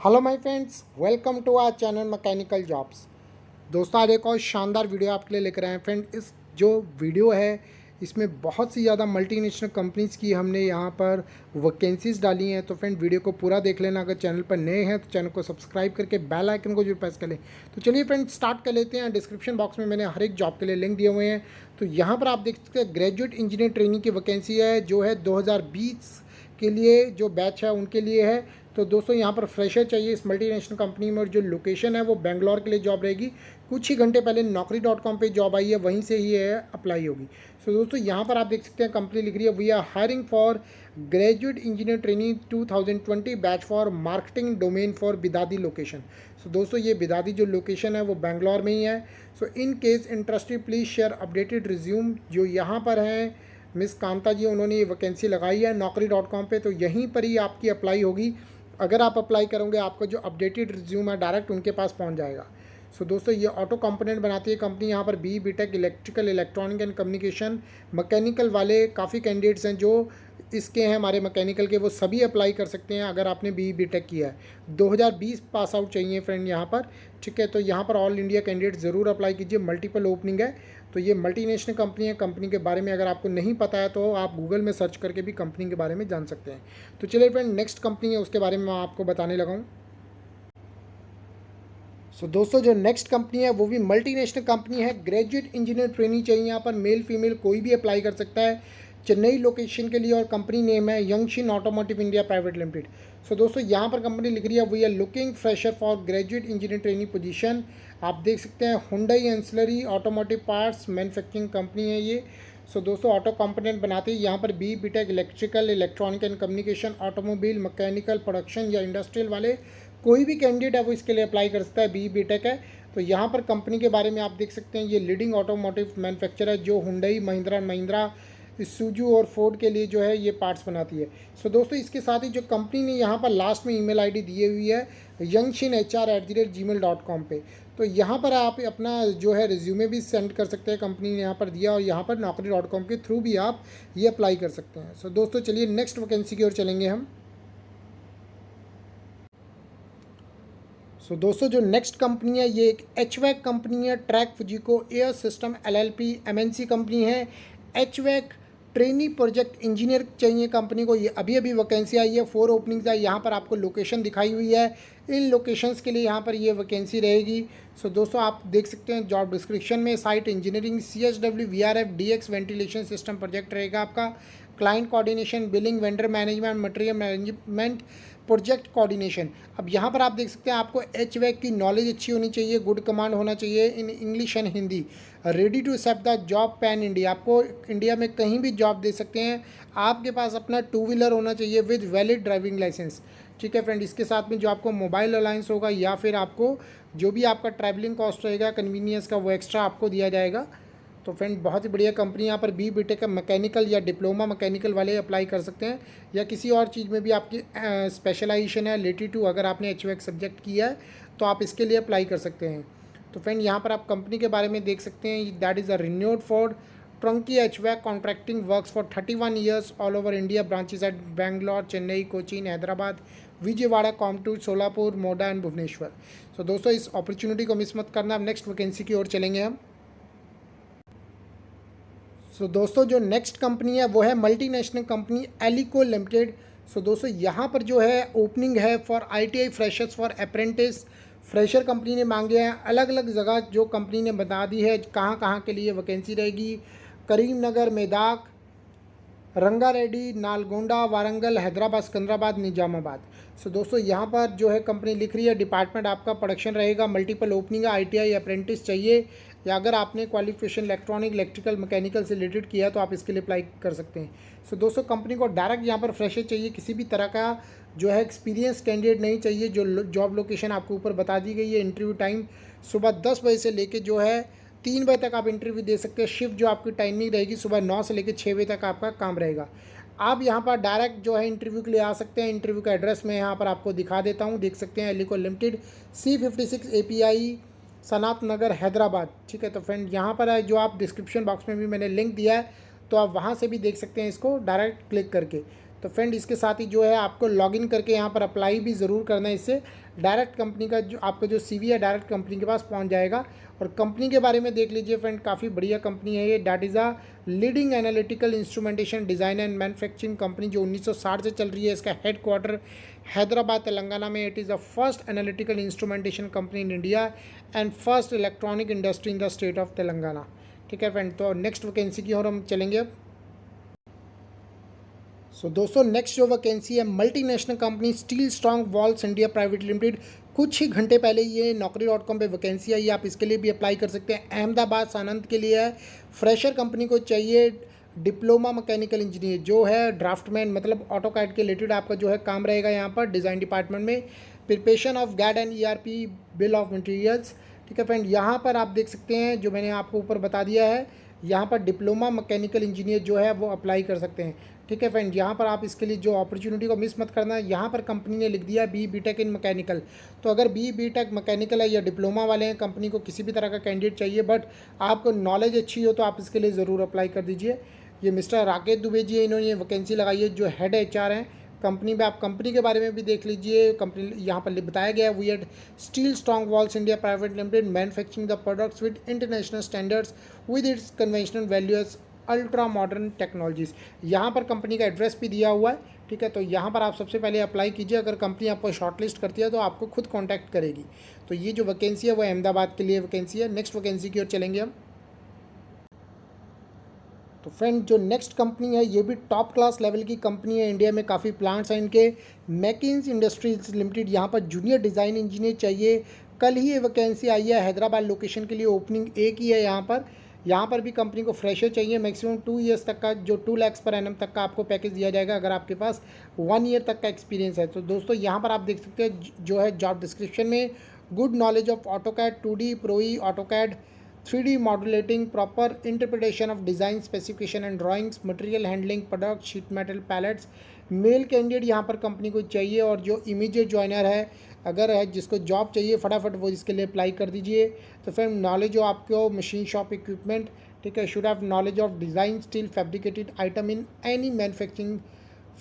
Hello my friends, welcome to our channel mechanical jobs. दोस्तों, आज एक और शानदार वीडियो आपके लिए लेकर आए हैं। फ्रेंड, इस जो वीडियो है इसमें बहुत सी ज़्यादा मल्टीनेशनल कंपनीज़ की हमने यहाँ पर वैकेंसीज़ डाली हैं। तो फ्रेंड, वीडियो को पूरा देख लेना। अगर चैनल पर नए हैं तो चैनल को सब्सक्राइब करके बेल आइकन को जरूर प्रेस कर लें। तो चलिए फ्रेंड, स्टार्ट कर लेते हैं। डिस्क्रिप्शन बॉक्स में मैंने हर एक जॉब के लिए लिंक दिए हुए हैं। तो यहाँ पर आप देख सकते हैं ग्रेजुएट इंजीनियर ट्रेनिंग की वैकेंसी है, जो है 2020 के लिए जो बैच है उनके लिए है। तो दोस्तों, यहाँ पर फ्रेशर चाहिए इस मल्टीनेशनल कंपनी में, और जो लोकेशन है वो बेंगलोर के लिए जॉब रहेगी। कुछ ही घंटे पहले Naukri.com पे जॉब आई है, वहीं से ही है अप्लाई होगी। सो दोस्तों, यहाँ पर आप देख सकते हैं कंपनी लिख रही है, we are hiring for graduate engineer training 2020 batch for marketing domain for Bidadi location. So दोस्तों, ये बिदादी जो लोकेशन है वो बेंगलोर में ही है। So in case interested please share updated resume. जो यहाँ पर हैं मिस कांता जी, उन्होंने ये वैकेंसी लगाई है Naukri.com पे, तो यहीं पर ही आपकी अप्लाई होगी। अगर आप अप्लाई करोगे, आपका जो अपडेटेड रिज्यूम है डायरेक्ट उनके पास पहुंच जाएगा। सो दोस्तों, ये ऑटो कंपोनेंट बनाती है कंपनी। यहाँ पर BTech electrical, electronic and communication, mechanical वाले काफ़ी कैंडिडेट्स हैं जो इसके हैं हमारे मैकेनिकल के, वो सभी अप्लाई कर सकते हैं अगर आपने बीटेक किया है। 2020 पास आउट चाहिए फ्रेंड यहाँ पर, ठीक है। तो यहाँ पर ऑल इंडिया कैंडिडेट ज़रूर अप्लाई कीजिए। मल्टीपल ओपनिंग है। तो ये मल्टीनेशनल कंपनी है। कंपनी के बारे में अगर आपको नहीं पता है तो आप गूगल में सर्च करके भी कंपनी के बारे में जान सकते हैं। तो चलिए फ्रेंड, नेक्स्ट कंपनी है उसके बारे में मैं आपको बताने लगा हूँ। सो दोस्तों, जो नेक्स्ट कंपनी है वो भी मल्टीनेशनल कंपनी है। ग्रेजुएट इंजीनियर ट्रेनिंग चाहिए यहाँ पर, मेल फीमेल कोई भी अप्लाई कर सकता है, चेन्नई लोकेशन के लिए। और कंपनी नेम है Youngshin automotive India private limited. So दोस्तों, यहाँ पर कंपनी लिख रही है, we are looking fresher for graduate engineer training position. आप देख सकते हैं Hyundai ancillary automotive parts manufacturing company है ये। सो दोस्तों, ऑटो कंपोनेंट बनाती है। यहाँ पर BTech electrical, electronic and communication, automobile, mechanical, production या इंडस्ट्रियल वाले कोई भी कैंडिडेट है वो इसके लिए अप्लाई कर सकता है। बीटेक है। तो यहाँ पर कंपनी के बारे में आप देख सकते हैं, ये लीडिंग ऑटोमोटिव मैन्युफैक्चरर है जो हुंडई, महिंद्रा एंड महिंद्रा, सुजू और फोर्ड के लिए जो है ये पार्ट्स बनाती है। सो दोस्तों, इसके साथ ही जो कंपनी ने यहाँ पर लास्ट में ईमेल आईडी दी हुई है youngshinhr@gmail.com पे। तो यहाँ पर आप अपना जो है रिज्यूमे भी सेंड कर सकते हैं, कंपनी ने यहाँ पर दिया। और यहाँ पर Naukri.com के थ्रू भी आप ये अप्लाई कर सकते हैं। सो दोस्तों, चलिए नेक्स्ट वैकेंसी की ओर चलेंगे हम। सो दोस्तों, जो नेक्स्ट कंपनी है ये एक एचवैक कंपनी है। Track Fujiko air system LLP MNC company है। एचवैक ट्रेनी प्रोजेक्ट इंजीनियर चाहिए कंपनी को। ये अभी अभी वैकेंसी आई है, 4 ओपनिंग्स है। यहाँ पर आपको लोकेशन दिखाई हुई है। इन लोकेशंस के लिए यहाँ पर ये वैकेंसी रहेगी। सो दोस्तों, आप देख सकते हैं जॉब डिस्क्रिप्शन में, site engineering, CSW VRF DX ventilation system project रहेगा आपका। Client coordination, billing, vendor management, material management, project coordination. अब यहाँ पर आप देख सकते हैं, आपको HVAC की नॉलेज अच्छी होनी चाहिए, गुड कमांड होना चाहिए in English and Hindi, ready to accept the job pan India. आपको इंडिया में कहीं भी जॉब दे सकते हैं। आपके पास अपना 2 व्हीलर होना चाहिए विद वैलिड ड्राइविंग लाइसेंस, ठीक है फ्रेंड। इसके साथ में जो आपको मोबाइल अलाउंस होगा या फिर आपको जो भी आपका ट्रैवलिंग कॉस्ट रहेगा कन्वीनियंस का, वो एक्स्ट्रा आपको दिया जाएगा। तो फ्रेंड, बहुत ही बढ़िया कंपनी। यहाँ पर बीटेक का मैकेनिकल या डिप्लोमा मैकेनिकल वाले अप्लाई कर सकते हैं, या किसी और चीज़ में भी आपकी स्पेशलाइजेशन है रिलेटेड टू, अगर आपने HVAC सब्जेक्ट किया है तो आप इसके लिए अप्लाई कर सकते हैं। तो फ्रेंड, यहाँ पर आप कंपनी के बारे में देख सकते हैं, that is a renewed for turnkey HVAC contracting works for 31 years all over India, branches at Bangalore, Chennai, Cochin, Hyderabad, Vijayawada, Coimbatore, Solapur, मोडा एंड भुवनेश्वर। सो दोस्तों, इस अपॉर्चुनिटी को मिस मत करना। अब नेक्स्ट वैकेंसी की ओर चलेंगे हम। सो दोस्तों, जो नेक्स्ट कंपनी है वो है मल्टीनेशनल कंपनी एलिको लिमिटेड। सो दोस्तों, यहाँ पर जो है ओपनिंग है for ITI freshers for apprentice. Fresher company ने मांगे हैं। अलग अलग जगह जो कंपनी ने बता दी है कहाँ कहाँ के लिए वैकेंसी रहेगी। करीमनगर, मेदाक, रंगारेड्डी, नालगोंडा, वारंगल, हैदराबाद, सिकंदराबाद, निजामाबाद। सो दोस्तों, यहाँ पर जो है कंपनी लिख रही है, डिपार्टमेंट आपका प्रोडक्शन रहेगा। मल्टीपल ओपनिंग है। ITI अप्रेंटिस चाहिए, या अगर आपने क्वालिफिकेशन इलेक्ट्रॉनिक, इलेक्ट्रिकल, मैकेनिकल से रिलेटेड किया तो आप इसके लिए अप्लाई कर सकते हैं। सो दोस्तों, कंपनी को डायरेक्ट यहाँ पर फ्रेशर चाहिए, किसी भी तरह का जो है एक्सपीरियंस कैंडिडेट नहीं चाहिए। जो जॉब लोकेशन आपको ऊपर बता दी गई है। इंटरव्यू टाइम सुबह 10 बजे से लेकर जो है 3 बजे तक आप इंटरव्यू दे सकते हैं। शिफ्ट जो आपकी टाइमिंग रहेगी सुबह 9 से लेकर 6 बजे तक आपका काम रहेगा। आप यहाँ पर डायरेक्ट जो है इंटरव्यू के लिए आ सकते हैं। इंटरव्यू का एड्रेस मैं यहाँ पर आपको दिखा देता हूँ, देख सकते हैं। एलिको लिमिटेड, C56 API, सनात नगर, हैदराबाद, ठीक है। तो फ्रेंड, यहाँ पर है जो आप डिस्क्रिप्शन बॉक्स में भी मैंने लिंक दिया है, तो आप वहाँ से भी देख सकते हैं इसको डायरेक्ट क्लिक करके। तो फ्रेंड इसके साथ ही जो है आपको लॉगिन करके यहाँ पर अप्लाई भी ज़रूर करना है। इससे डायरेक्ट कंपनी का जो आपका जो CV है डायरेक्ट कंपनी के पास पहुँच जाएगा। और कंपनी के बारे में देख लीजिए फ्रेंड, काफ़ी बढ़िया कंपनी है ये। That is a leading analytical instrumentation design and manufacturing company, जो 1960 से चल रही है। इसका हेडक्वार्टर हैदराबाद तेलंगाना में। It is the first analytical instrumentation company in India and first electronic industry in the state of Telangana. ठीक है फ्रेंड, तो नेक्स्ट वैकेंसी की ओर हम चलेंगे अब। दोस्तों नेक्स्ट जो वैकेंसी है, multinational company steel strong walls India private limited. कुछ ही घंटे पहले ये naukri.com पे वैकेंसी आई, आप इसके लिए भी अप्लाई कर सकते हैं। अहमदाबाद सानंद के लिए है। फ्रेशर कंपनी को चाहिए डिप्लोमा मैकेनिकल इंजीनियर, जो है ड्राफ्टमैन, मतलब ऑटो कैड के रिलेटेड आपका जो है काम रहेगा यहाँ पर डिज़ाइन डिपार्टमेंट में। Preparation of guide and ERP bill of materials. ठीक है फ्रेंड, यहाँ पर आप देख सकते हैं जो मैंने आपको ऊपर बता दिया है, यहाँ पर डिप्लोमा मैकेनिकल इंजीनियर जो है वो अप्लाई कर सकते हैं। ठीक है फ्रेंड, यहाँ पर आप इसके लिए जो अपॉर्चुनिटी को मिस मत करना। यहाँ पर कंपनी ने लिख दिया BTech इन मैकेनिकल। तो अगर BTech मैकेनिकल है या डिप्लोमा वाले हैं, कंपनी को किसी भी तरह का कैंडिडेट चाहिए बट आपको नॉलेज अच्छी हो, तो आप इसके लिए ज़रूर अप्लाई कर दीजिए। ये मिस्टर राकेश दुबे जी है, इन्होंने ये वैकेंसी लगाई है, जो हेड HR हैं कंपनी में। आप कंपनी के बारे में भी देख लीजिए। कंपनी यहाँ पर बताया गया है, we at steel strong walls India private limited manufacturing the products with international standards with its conventional values ultra modern technologies. यहाँ पर कंपनी का एड्रेस भी दिया हुआ है। ठीक है, तो यहाँ पर आप सबसे पहले अप्लाई कीजिए। अगर कंपनी आपको शॉर्टलिस्ट करती है तो आपको खुद कॉन्टैक्ट करेगी। तो ये जो वैकेंसी है वो अहमदाबाद के लिए वैकेंसी है। नेक्स्ट वैकेंसी की ओर चलेंगे हम। तो फ्रेंड जो नेक्स्ट कंपनी है, ये भी टॉप क्लास लेवल की कंपनी है। इंडिया में काफ़ी प्लांट्स हैं इनके। मैकिन्स इंडस्ट्रीज लिमिटेड, यहाँ पर जूनियर डिज़ाइन इंजीनियर चाहिए। कल ही ये वैकेंसी आई है। हैदराबाद लोकेशन के लिए ओपनिंग एक ही है यहाँ पर भी कंपनी को फ्रेशर चाहिए। मैक्सिमम 2 ईयर्स तक का, जो 2 लाख पर एनम तक का आपको पैकेज दिया जाएगा अगर आपके पास 1 ईयर तक का एक्सपीरियंस है। तो दोस्तों यहाँ पर आप देख सकते हैं जो है जॉब डिस्क्रिप्शन में, good knowledge of AutoCAD, 2D pro E, AutoCAD, 3D modulating, proper interpretation of design specification and drawings, material handling, product, sheet metal, pallets. Male candidate यहाँ पर कंपनी को चाहिए, और जो इमीडिएट ज्वाइनर है, अगर है जिसको जॉब चाहिए फटाफट वो इसके लिए अप्लाई कर दीजिए। तो फिर नॉलेज हो आपको मशीन शॉप इक्विपमेंट। ठीक है, should have knowledge of design steel fabricated item in any manufacturing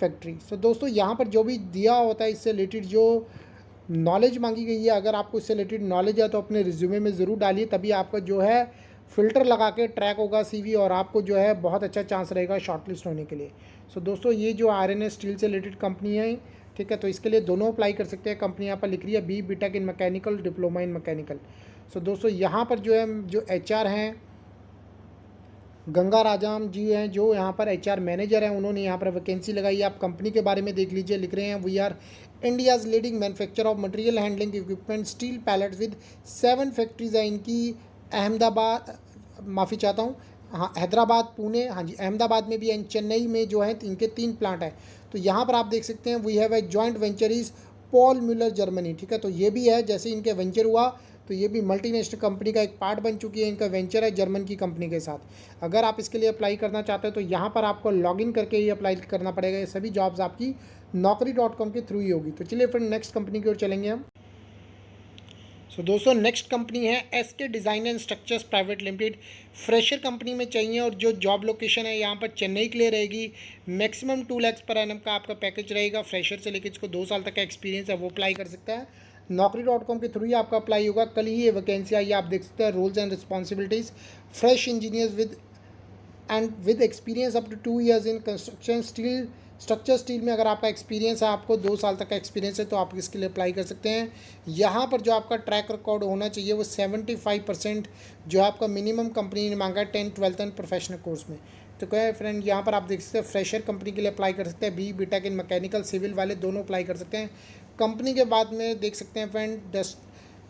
factory. तो दोस्तों यहाँ पर जो भी दिया होता है इससे रिलेटेड जो नॉलेज मांगी गई है, अगर आपको इससे रिलेटेड नॉलेज है तो अपने रिज्यूमे में ज़रूर डालिए, तभी आपका जो है फ़िल्टर लगा के ट्रैक होगा CV, और आपको जो है बहुत अच्छा चांस रहेगा शॉर्टलिस्ट होने के लिए। दोस्तों ये जो RNS स्टील से रिलेटेड कंपनी है, ठीक है, तो इसके लिए दोनों अप्लाई कर सकते हैं। कंपनी यहाँ पर लिख रही है BTech in mechanical, diploma in mechanical. दोस्तों यहाँ पर जो है जो HR हैं गंगा राजाम जी हैं, जो यहाँ पर HR मैनेजर हैं, उन्होंने यहाँ पर वैकेंसी लगाई है। आप कंपनी के बारे में देख लीजिए, लिख रहे हैं we are India's leading manufacture of material handling equipment steel pallets with 7 factories है इनकी। अहमदाबाद, माफ़ी चाहता हूँ, हाँ हैदराबाद, पुणे, हाँ जी अहमदाबाद में भी है, चेन्नई में जो है इनके 3 प्लांट हैं। तो यहाँ पर आप देख सकते हैं we have a joint venture is Paul Muller Germany. ठीक है, तो ये भी है, जैसे इनके वेंचर हुआ तो ये भी मल्टीनेशनल कंपनी का एक पार्ट बन चुकी है। इनका वेंचर है जर्मन की कंपनी के साथ। अगर आप इसके लिए अप्लाई करना चाहते हो तो यहाँ पर आपको लॉगिन करके ही अप्लाई करना पड़ेगा। ये सभी जॉब्स आपकी naukri.com के थ्रू ही होगी। तो चलिए फिर नेक्स्ट कंपनी की ओर चलेंगे हम। दोस्तों नेक्स्ट कंपनी है SK design and structures private limited. Fresher company में चाहिए, और जो जॉब लोकेशन है यहाँ पर चेन्नई के लिए रहेगी। मैक्सिमम 2 लाख पर एनम का आपका पैकेज रहेगा। फ्रेशर से लेकर इसको 2 साल तक का एक्सपीरियंस है वो अप्लाई कर सकता है। naukri.com के थ्रू ही आपका अप्लाई होगा। कल ही ये वैकेंसी आई है, आप देख सकते हैं। Roles and responsibilities, fresh engineers with experience up to 2 years in construction steel, structure steel में अगर आपका एक्सपीरियंस है, आपको 2 साल तक का एक्सपीरियंस है, तो आप इसके लिए अप्लाई कर सकते हैं। यहाँ पर जो आपका ट्रैक रिकॉर्ड होना चाहिए वो 75% जो आपका मिनिमम कंपनी ने मांगा है 10th 12th and professional course में। तो क्या है फ्रेंड, यहाँ पर आप देख सकते हैं फ्रेशर कंपनी के लिए अप्लाई कर सकते हैं। BTech इन मैकेनिकल, सिविल वाले दोनों अप्लाई कर सकते हैं। कंपनी के बाद में देख सकते हैं friend,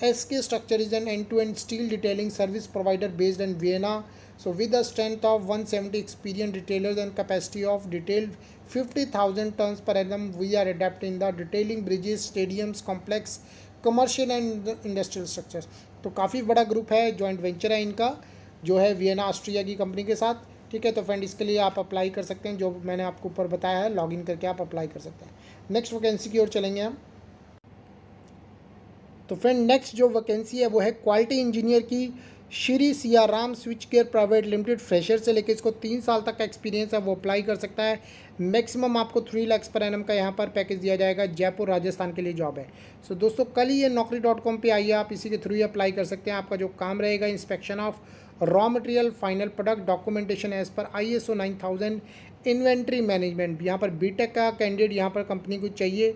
SK Structure is an end-to-end steel detailing service provider based in Vienna. So with the strength of 170 experienced retailers and capacity of detailed 50,000 tons per annum, we are adapting the detailing bridges, stadiums, complex commercial and industrial structures. तो काफ़ी बड़ा group है, joint venture है इनका, जो है Vienna Austria की company के साथ। ठीक है, तो फ्रेंड इसके लिए आप अप्लाई कर सकते हैं, जो मैंने आपको ऊपर बताया है, लॉगिन करके आप अप्लाई कर सकते हैं। नेक्स्ट वैकेंसी की ओर चलेंगे हम। तो फ्रेंड नेक्स्ट जो वैकेंसी है वो है क्वालिटी इंजीनियर की। Shri Siyaram switch care private limited, fresher से लेकर इसको 3 साल तक का एक्सपीरियंस है वो अप्लाई कर सकता है। मैक्सिमम आपको 3 लाख पर एनम का यहाँ पर पैकेज दिया जाएगा। जयपुर राजस्थान के लिए जॉब है। सो दोस्तों कल ही ये naukri.com पे आइए, आप इसी के थ्रू ही अप्लाई कर सकते हैं। आपका जो काम रहेगा inspection of raw material, final product, documentation as per ISO 9000, inventory management. यहाँ पर बीटेक का कैंडिडेट यहाँ पर कंपनी को चाहिए।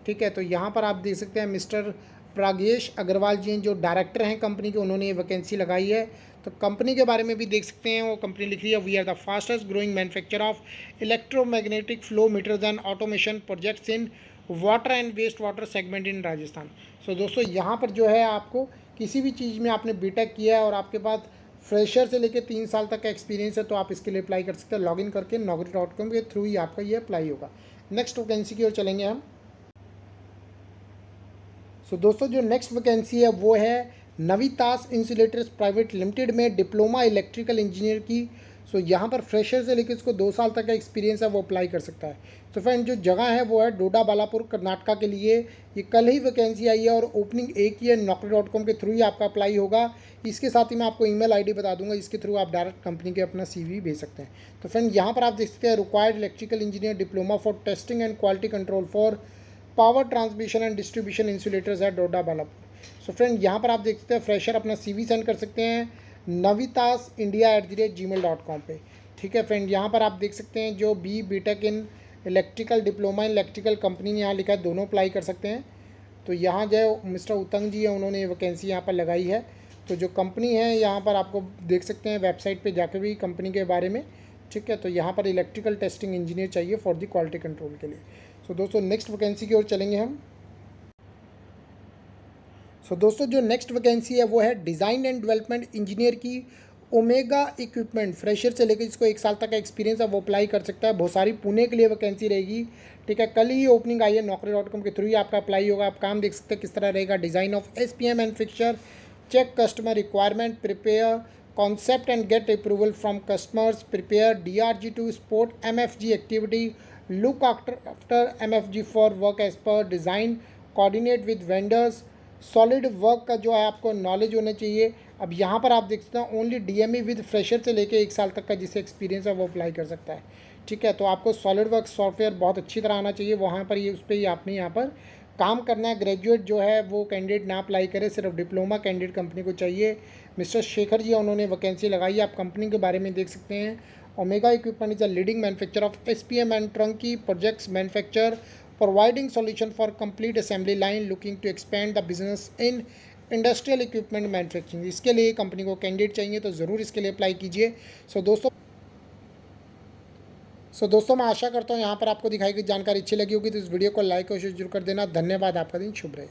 ठीक है, तो यहाँ पर आप देख सकते हैं मिस्टर प्रागेश अग्रवाल जी हैं जो डायरेक्टर हैं कंपनी के, उन्होंने ये वैकेंसी लगाई है। तो कंपनी के बारे में भी देख सकते हैं, वो कंपनी लिख रही है we are the fastest growing manufacture of electromagnetic flow meters and automation projects in water and waste water segment in Rajasthan. So दोस्तों यहाँ पर जो है आपको किसी भी चीज़ में आपने बीटेक किया है और आपके पास फ्रेशर से लेकर 3 साल तक का एक्सपीरियंस है तो आप इसके लिए अप्लाई कर सकते हैं। लॉगिन करके naukri.com के थ्रू ही आपका ये अप्लाई होगा। नेक्स्ट वैकेंसी की ओर चलेंगे हम। सो दोस्तों जो नेक्स्ट वैकेंसी है वो है नवितास इंसुलेटर्स प्राइवेट लिमिटेड में डिप्लोमा इलेक्ट्रिकल इंजीनियर की। सो यहाँ पर फ्रेशर से लेकर इसको 2 साल तक का एक्सपीरियंस है वो अप्लाई कर सकता है। तो फ्रेंड जो जगह है वो है डोडा बालापुर कर्नाटका के लिए। ये कल ही वैकेंसी आई है और ओपनिंग एक ही है। naukri.com के थ्रू ही आपका अप्लाई होगा। इसके साथ ही मैं आपको ईमेल आईडी बता दूंगा, इसके थ्रू आप डायरेक्ट कंपनी के अपना CV भेज सकते हैं। तो फ्रेंड यहाँ पर आप देख सकते हैं required electrical engineer diploma for testing and quality control for power transmission and distribution insulators है डोडा बालापुर। सो फ्रेंड यहाँ पर आप देख सकते हैं फ्रेशर अपना CV सेंड कर सकते हैं navitasindia@gmail.com पे। ठीक है फ्रेंड, यहाँ पर आप देख सकते हैं जो BTech in electrical, diploma in electrical company ने यहाँ लिखा है, दोनों अप्लाई कर सकते हैं। तो यहाँ जो मिस्टर उत्तंग जी है उन्होंने ये वैकेंसी यहाँ पर लगाई है। तो जो कंपनी है यहाँ पर आपको देख सकते हैं वेबसाइट पे जाकर भी कंपनी के बारे में। ठीक है, तो यहाँ पर इलेक्ट्रिकल टेस्टिंग इंजीनियर चाहिए फॉर द क्वालिटी कंट्रोल के लिए। सो दोस्तों नेक्स्ट वैकेंसी की ओर चलेंगे हम। सो दोस्तों जो नेक्स्ट वैकेंसी है वो है डिज़ाइन एंड डेवलपमेंट इंजीनियर की। ओमेगा इक्विपमेंट, फ्रेशर से लेकर जिसको 1 साल तक का एक्सपीरियंस है वो अप्लाई कर सकता है। बहुत सारी पुणे के लिए वैकेंसी रहेगी। ठीक है, कल ही ओपनिंग आई है। naukri.com के थ्रू ही आपका अप्लाई होगा। आप काम देख सकते हैं किस तरह रहेगा। Design of SPM and fixture, check customer requirement, prepare concept and get approval from customers, prepare DRG to support MFG activity, look after MFG for work as per design, coordinate with vendors, solid work का जो है आपको knowledge होना चाहिए। अब यहाँ पर आप देख सकते हैं ओनली DME विद फ्रेशर से लेके 1 साल तक का जिसे एक्सपीरियंस है वो अप्लाई कर सकता है। ठीक है, तो आपको सॉलिड वर्क सॉफ्टवेयर बहुत अच्छी तरह आना चाहिए। वहाँ पर ये उस पर ही आपने यहाँ पर काम करना है। ग्रेजुएट जो है वो कैंडिडेट ना अप्लाई करे, सिर्फ डिप्लोमा कैंडिडेट कंपनी को चाहिए। मिस्टर शेखर जी उन्होंने वैकेंसी लगाई है, आप कंपनी के बारे में देख सकते हैं। Omega equipment is a leading manufacture of SPM and turnkey projects manufacture providing solution for complete assembly line, looking to expand the business in industrial equipment manufacturing. इसके लिए कंपनी को कैंडिडेट चाहिए तो ज़रूर इसके लिए अप्लाई कीजिए। सो दोस्तों मैं आशा करता हूँ यहाँ पर आपको दिखाई गई जानकारी अच्छी लगी होगी, तो इस वीडियो को लाइक और शेयर जरूर कर देना। धन्यवाद, आपका दिन शुभ रहे।